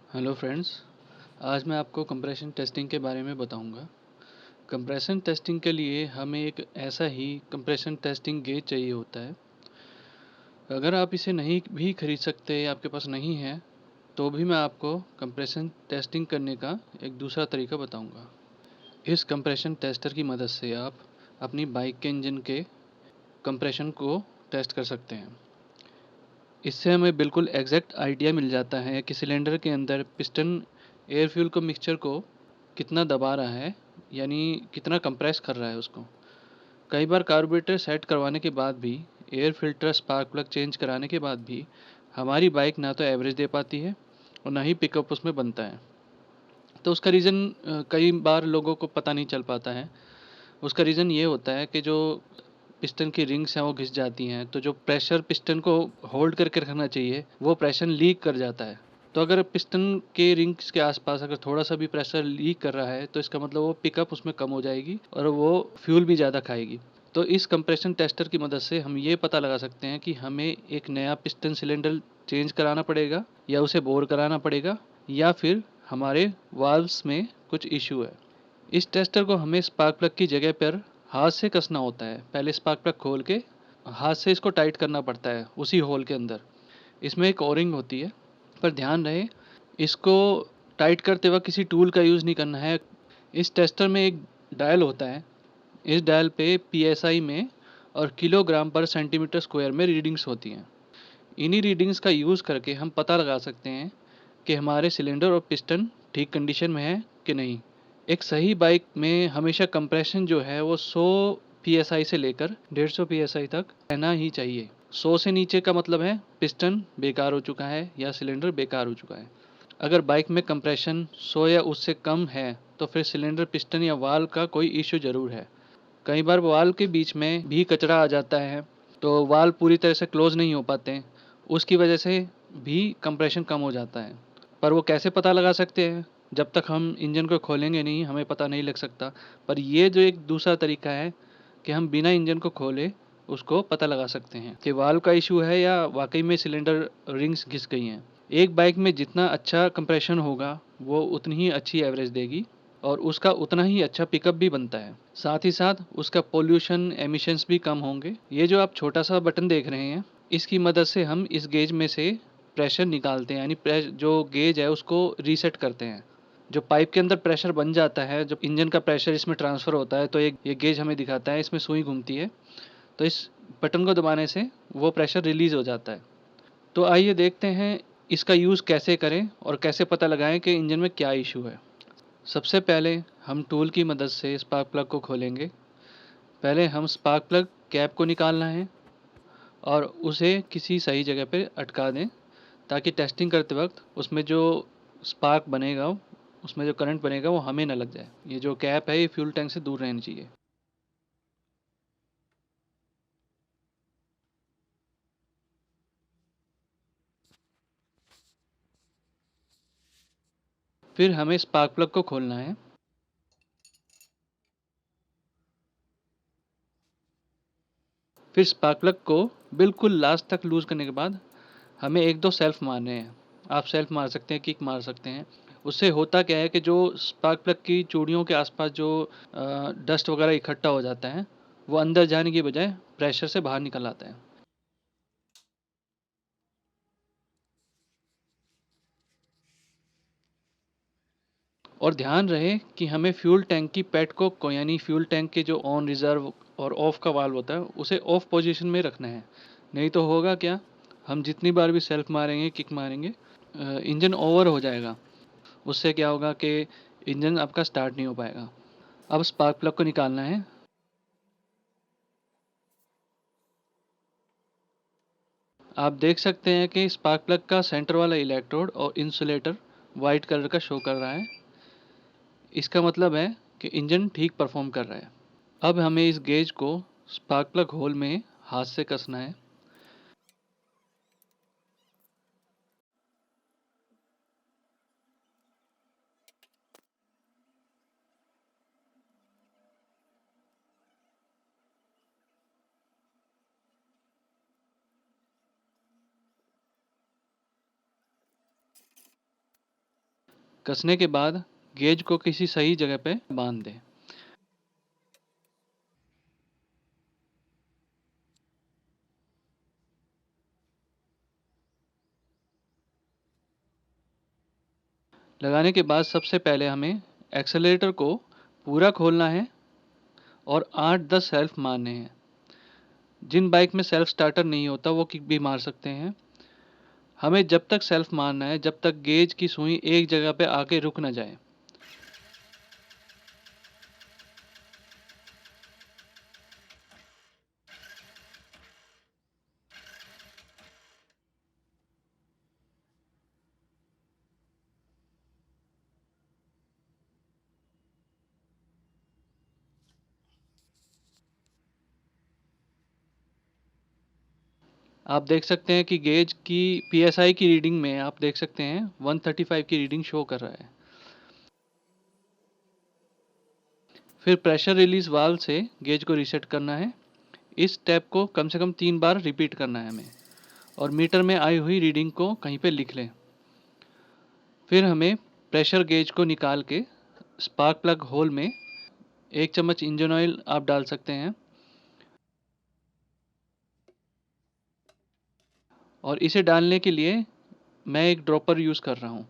Hello friends, आज मैं आपको कंप्रेशन टेस्टिंग के बारे में बताऊंगा। कंप्रेशन टेस्टिंग के लिए हमें एक ऐसा ही कंप्रेशन टेस्टिंग गेज चाहिए होता है। अगर आप इसे नहीं भी खरीद सकते या आपके पास नहीं है तो भी मैं आपको कंप्रेशन टेस्टिंग करने का एक दूसरा तरीका बताऊंगा। इस कंप्रेशन टेस्टर की मदद से आप अपनी बाइक के इंजन के कंप्रेशन को टेस्ट कर सकते हैं। इससे हमें बिल्कुल एग्जैक्ट आइडिया मिल जाता है कि सिलेंडर के अंदर पिस्टन एयर फ्यूल को मिक्सचर को कितना दबा रहा है, यानी कितना कंप्रेस कर रहा है उसको। कई बार कार्बोरेटर सेट करवाने के बाद भी, air filter spark plug change कराने के बाद भी हमारी बाइक ना तो एवरेज दे पाती है और ना ही पिकअप उसमें बनता है। तो उसका रीज़न कई बार लोगों को पता नहीं चल पाता है। उसका रीज़न ये होता है कि जो पिस्टन की रिंग्स हैं वो घिस जाती हैं, तो जो प्रेशर पिस्टन को होल्ड करके रखना चाहिए वो प्रेशर लीक कर जाता है। तो अगर पिस्टन के रिंग्स के आसपास अगर थोड़ा सा भी प्रेशर लीक कर रहा है तो इसका मतलब वो पिकअप उसमें कम हो जाएगी और वो फ्यूल भी ज़्यादा खाएगी। तो इस कंप्रेशन टेस्टर की मदद से हम ये पता लगा सकते हैं कि हमें एक नया पिस्टन सिलेंडर चेंज कराना पड़ेगा या उसे बोर कराना पड़ेगा या फिर हमारे वाल्व्स में कुछ इशू है। इस टेस्टर को हमें स्पार्क प्लग की जगह पर हाथ से कसना होता है। पहले स्पार्क प्लग खोल के हाथ से इसको टाइट करना पड़ता है उसी होल के अंदर। इसमें एक ओरिंग होती है, पर ध्यान रहे इसको टाइट करते वक्त किसी टूल का यूज़ नहीं करना है। इस टेस्टर में एक डायल होता है। इस डायल पे पीएसआई में और किलोग्राम पर सेंटीमीटर स्क्वायर में रीडिंग्स होती हैं। इन्हीं रीडिंग्स का यूज़ करके हम पता लगा सकते हैं कि हमारे सिलेंडर और पिस्टन ठीक कंडीशन में है कि नहीं। एक सही बाइक में हमेशा कंप्रेशन जो है वो 100 पीएसआई से लेकर 150 पीएसआई तक रहना ही चाहिए। 100 से नीचे का मतलब है पिस्टन बेकार हो चुका है या सिलेंडर बेकार हो चुका है। अगर बाइक में कंप्रेशन 100 या उससे कम है तो फिर सिलेंडर, पिस्टन या वाल्व का कोई इशू ज़रूर है। कई बार वाल्व के बीच में भी कचरा आ जाता है, तो वाल्व पूरी तरह से क्लोज नहीं हो पाते, उसकी वजह से भी कंप्रेशन कम हो जाता है। पर वो कैसे पता लगा सकते हैं? जब तक हम इंजन को खोलेंगे नहीं हमें पता नहीं लग सकता। पर ये जो एक दूसरा तरीका है कि हम बिना इंजन को खोले उसको पता लगा सकते हैं कि वाल्व का इशू है या वाकई में सिलेंडर रिंग्स घिस गई हैं। एक बाइक में जितना अच्छा कंप्रेशन होगा वो उतनी ही अच्छी एवरेज देगी और उसका उतना ही अच्छा पिकअप भी बनता है। साथ ही साथ उसका पोल्यूशन एमिशंस भी कम होंगे। ये जो आप छोटा सा बटन देख रहे हैं, इसकी मदद से हम इस गेज में से प्रेशर निकालते हैं, यानी जो गेज है उसको रीसेट करते हैं। जो पाइप के अंदर प्रेशर बन जाता है, जब इंजन का प्रेशर इसमें ट्रांसफ़र होता है तो ये गेज हमें दिखाता है, इसमें सुई घूमती है। तो इस बटन को दबाने से वो प्रेशर रिलीज़ हो जाता है। तो आइए देखते हैं इसका यूज़ कैसे करें और कैसे पता लगाएं कि इंजन में क्या इशू है। सबसे पहले हम टूल की मदद से स्पार्क प्लग को खोलेंगे। पहले हम स्पार्क प्लग कैप को निकालना है और उसे किसी सही जगह पे अटका दें, ताकि टेस्टिंग करते वक्त उसमें जो स्पार्क बनेगा, उसमें जो करंट बनेगा वो हमें ना लग जाए। ये जो कैप है ये फ्यूल टैंक से दूर रहनी चाहिए। फिर हमें स्पार्क प्लग को खोलना है। फिर स्पार्क प्लग को बिल्कुल लास्ट तक लूज़ करने के बाद हमें एक दो सेल्फ मारने हैं। आप सेल्फ मार सकते हैं, किक मार सकते हैं। उससे होता क्या है कि जो स्पार्क प्लग की चूड़ियों के आसपास जो डस्ट वगैरह इकट्ठा हो जाता है वो अंदर जाने की बजाय प्रेशर से बाहर निकल आता है। और ध्यान रहे कि हमें फ्यूल टैंक की पेट को यानी फ्यूल टैंक के जो ऑन, रिजर्व और ऑफ का वाल्व होता है उसे ऑफ पोजीशन में रखना है। नहीं तो होगा क्या, हम जितनी बार भी सेल्फ मारेंगे, किक मारेंगे, इंजन ओवर हो जाएगा। उससे क्या होगा कि इंजन आपका स्टार्ट नहीं हो पाएगा। अब स्पार्क प्लग को निकालना है। आप देख सकते हैं कि स्पार्क प्लग का सेंटर वाला इलेक्ट्रोड और इंसुलेटर वाइट कलर का शो कर रहा है। इसका मतलब है कि इंजन ठीक परफॉर्म कर रहा है। अब हमें इस गेज को स्पार्क प्लग होल में हाथ से कसना है। कसने के बाद गेज को किसी सही जगह पे बांध दें। लगाने के बाद सबसे पहले हमें एक्सेलरेटर को पूरा खोलना है और 8-10 सेल्फ मारने हैं। जिन बाइक में सेल्फ स्टार्टर नहीं होता वो किक भी मार सकते हैं। हमें जब तक सेल्फ मारना है जब तक गेज की सुई एक जगह पे आके रुक ना जाए। आप देख सकते हैं कि गेज की पीएसआई की रीडिंग में आप देख सकते हैं 135 की रीडिंग शो कर रहा है। फिर प्रेशर रिलीज वाल्व से गेज को रीसेट करना है। इस स्टेप को कम से कम 3 बार रिपीट करना है हमें, और मीटर में आई हुई रीडिंग को कहीं पे लिख लें। फिर हमें प्रेशर गेज को निकाल के स्पार्क प्लग होल में 1 चम्मच इंजन ऑयल आप डाल सकते हैं, और इसे डालने के लिए मैं एक ड्रॉपर यूज़ कर रहा हूँ।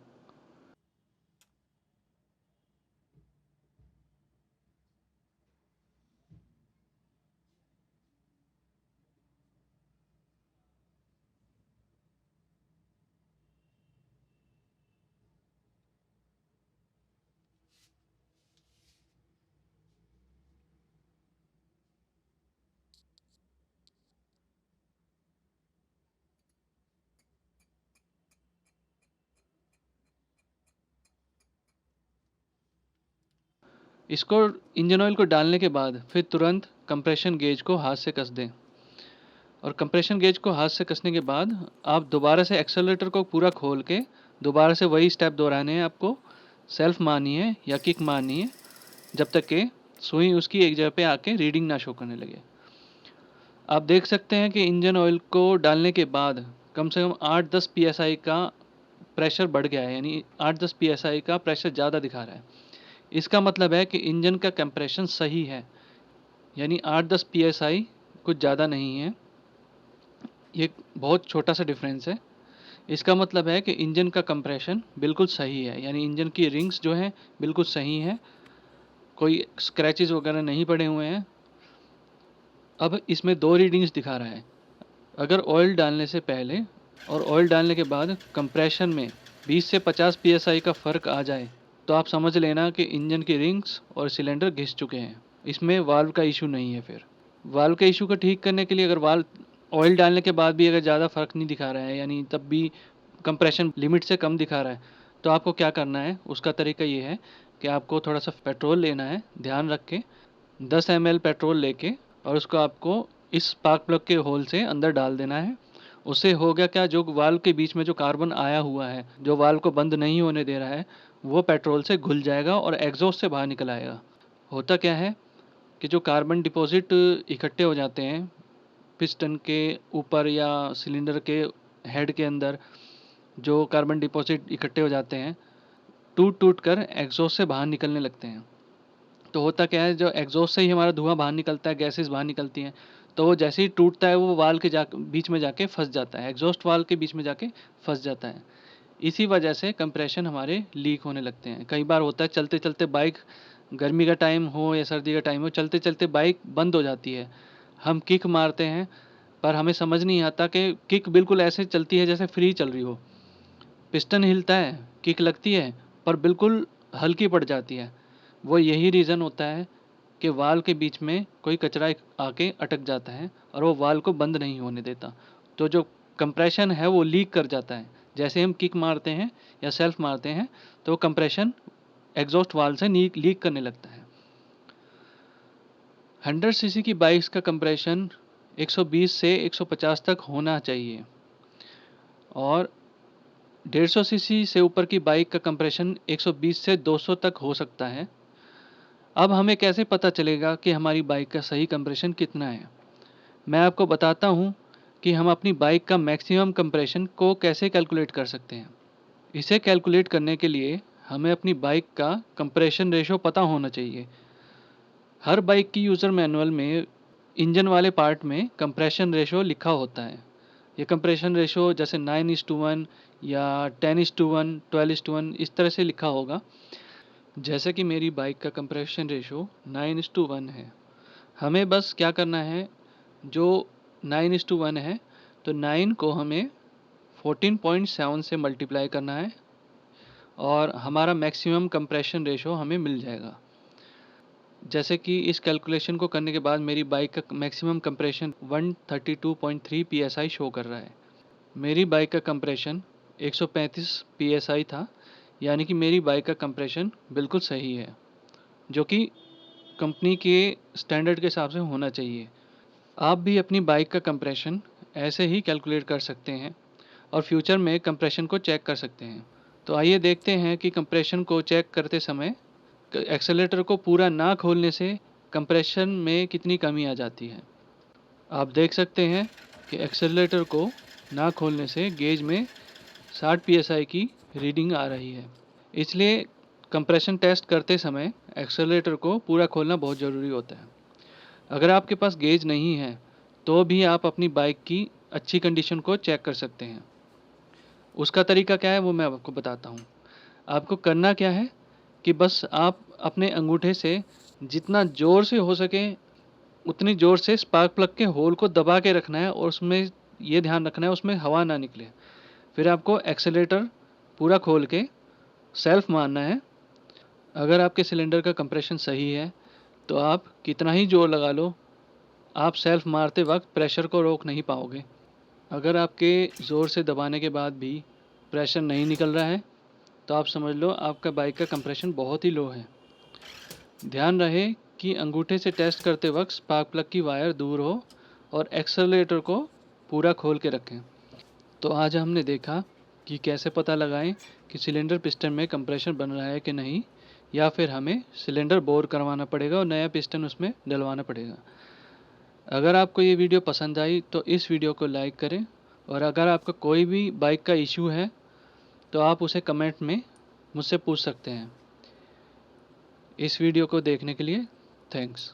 इसको इंजन ऑयल को डालने के बाद फिर तुरंत कंप्रेशन गेज को हाथ से कस दें, और कंप्रेशन गेज को हाथ से कसने के बाद आप दोबारा से एक्सेलरेटर को पूरा खोल के दोबारा से वही स्टेप दोहराने हैं आपको। सेल्फ मारनी है या किक मारनी है जब तक कि सुई उसकी एक जगह पे आके रीडिंग ना शो करने लगे। आप देख सकते हैं कि इंजन ऑयल को डालने के बाद कम से कम 8-10 पीएसआई का प्रेशर बढ़ गया है, यानी 8-10 पीएसआई का प्रेशर ज़्यादा दिखा रहा है। इसका मतलब है कि इंजन का कंप्रेशन सही है, यानी 8-10 पीएसआई कुछ ज़्यादा नहीं है। ये बहुत छोटा सा डिफरेंस है। इसका मतलब है कि इंजन का कंप्रेशन बिल्कुल सही है, यानी इंजन की रिंग्स जो हैं बिल्कुल सही हैं, कोई स्क्रैचेस वगैरह नहीं पड़े हुए हैं। अब इसमें 2 रीडिंग्स दिखा रहा है। अगर ऑयल डालने से पहले और ऑयल डालने के बाद कंप्रेशन में 20 से 50 पीएसआई का फ़र्क आ जाए तो आप समझ लेना कि इंजन की रिंग्स और सिलेंडर घिस चुके हैं। इसमें वाल्व का इशू नहीं है। फिर वाल्व के इशू को ठीक करने के लिए अगर वाल्व ऑयल डालने के बाद भी अगर ज़्यादा फ़र्क नहीं दिखा रहा है, यानी तब भी कंप्रेशन लिमिट से कम दिखा रहा है, तो आपको क्या करना है, उसका तरीका ये है कि आपको थोड़ा सा पेट्रोल लेना है, ध्यान रख के 10 ml पेट्रोल लेके, और उसको आपको इस स्पार्क प्लग के होल से अंदर डाल देना है। उससे हो गया क्या, जो वाल्व के बीच में जो कार्बन आया हुआ है जो वाल्व को बंद नहीं होने दे रहा है, वो पेट्रोल से घुल जाएगा और एग्जॉस्ट से बाहर निकल आएगा। होता क्या है कि जो कार्बन डिपॉजिट इकट्ठे हो जाते हैं पिस्टन के ऊपर या सिलेंडर के हेड के अंदर, जो कार्बन डिपॉजिट इकट्ठे हो जाते हैं टूट टूट कर एग्जॉस्ट से बाहर निकलने लगते हैं। तो होता क्या है, जो एग्जॉस्ट से ही हमारा धुआं बाहर निकलता है, गैसेस बाहर निकलती हैं, तो वो जैसे ही टूटता है वो वाल के बीच में जाके फंस जाता है, एग्जॉस्ट वाल के बीच में जाके फंस जाता है। इसी वजह से कंप्रेशन हमारे लीक होने लगते हैं। कई बार होता है चलते चलते बाइक, गर्मी का टाइम हो या सर्दी का टाइम हो, चलते चलते बाइक बंद हो जाती है। हम किक मारते हैं पर हमें समझ नहीं आता कि किक बिल्कुल ऐसे चलती है जैसे फ्री चल रही हो। पिस्टन हिलता है, किक लगती है, पर बिल्कुल हल्की पड़ जाती है। वो यही रीज़न होता है कि वाल्व के बीच में कोई कचरा आके अटक जाता है और वो वाल्व को बंद नहीं होने देता। तो जो कंप्रेशन है वो लीक कर जाता है। जैसे हम किक मारते हैं या सेल्फ मारते हैं तो कंप्रेशन एग्जॉस्ट वाल्व से लीक करने लगता है। 100 सीसी की बाइक्स का कंप्रेशन 120 से 150 तक होना चाहिए, और 150 सीसी से ऊपर की बाइक का कंप्रेशन 120 से 200 तक हो सकता है। अब हमें कैसे पता चलेगा कि हमारी बाइक का सही कंप्रेशन कितना है? मैं आपको बताता हूँ कि हम अपनी बाइक का मैक्सिमम कंप्रेशन को कैसे कैलकुलेट कर सकते हैं। इसे कैलकुलेट करने के लिए हमें अपनी बाइक का कंप्रेशन रेशो पता होना चाहिए। हर बाइक की यूज़र मैनुअल में इंजन वाले पार्ट में कंप्रेशन रेशो लिखा होता है। ये कंप्रेशन रेशो जैसे 9:1 या 10:1, 12:1 इस तरह से लिखा होगा। जैसे कि मेरी बाइक का कंप्रेशन रेशो 9:1 है। हमें बस क्या करना है, जो 9:1 है तो 9 को हमें 14.7 से मल्टीप्लाई करना है और हमारा मैक्सिमम कंप्रेशन रेशो हमें मिल जाएगा। जैसे कि इस कैलकुलेशन को करने के बाद मेरी बाइक का मैक्सिमम कंप्रेशन 132.3 psi शो कर रहा है। मेरी बाइक का कंप्रेशन 135 psi था, यानी कि मेरी बाइक का कंप्रेशन बिल्कुल सही है, जो कि कंपनी के स्टैंडर्ड के हिसाब से होना चाहिए। आप भी अपनी बाइक का कंप्रेशन ऐसे ही कैलकुलेट कर सकते हैं और फ्यूचर में कंप्रेशन को चेक कर सकते हैं। तो आइए देखते हैं कि कंप्रेशन को चेक करते समय एक्सेलेरेटर को पूरा ना खोलने से कंप्रेशन में कितनी कमी आ जाती है। आप देख सकते हैं कि एक्सेलेरेटर को ना खोलने से गेज में 60 psi की रीडिंग आ रही है। इसलिए कंप्रेशन टेस्ट करते समय एक्सेलेरेटर को पूरा खोलना बहुत ज़रूरी होता है। अगर आपके पास गेज नहीं है तो भी आप अपनी बाइक की अच्छी कंडीशन को चेक कर सकते हैं। उसका तरीका क्या है वो मैं आपको बताता हूँ। आपको करना क्या है कि बस आप अपने अंगूठे से जितना ज़ोर से हो सके उतनी ज़ोर से स्पार्क प्लग के होल को दबा के रखना है और उसमें ये ध्यान रखना है उसमें हवा ना निकले। फिर आपको एक्सेलेरेटर पूरा खोल के सेल्फ मारना है। अगर आपके सिलेंडर का कंप्रेशन सही है तो आप कितना ही ज़ोर लगा लो, आप सेल्फ मारते वक्त प्रेशर को रोक नहीं पाओगे। अगर आपके ज़ोर से दबाने के बाद भी प्रेशर नहीं निकल रहा है तो आप समझ लो आपका बाइक का कंप्रेशन बहुत ही लो है। ध्यान रहे कि अंगूठे से टेस्ट करते वक्त स्पार्क प्लग की वायर दूर हो और एक्सेलरेटर को पूरा खोल के रखें। तो आज हमने देखा कि कैसे पता लगाएं कि सिलेंडर पिस्टन में कंप्रेशन बन रहा है कि नहीं, या फिर हमें सिलेंडर बोर करवाना पड़ेगा और नया पिस्टन उसमें डलवाना पड़ेगा। अगर आपको ये वीडियो पसंद आई तो इस वीडियो को लाइक करें और अगर आपका कोई भी बाइक का इशू है तो आप उसे कमेंट में मुझसे पूछ सकते हैं। इस वीडियो को देखने के लिए थैंक्स।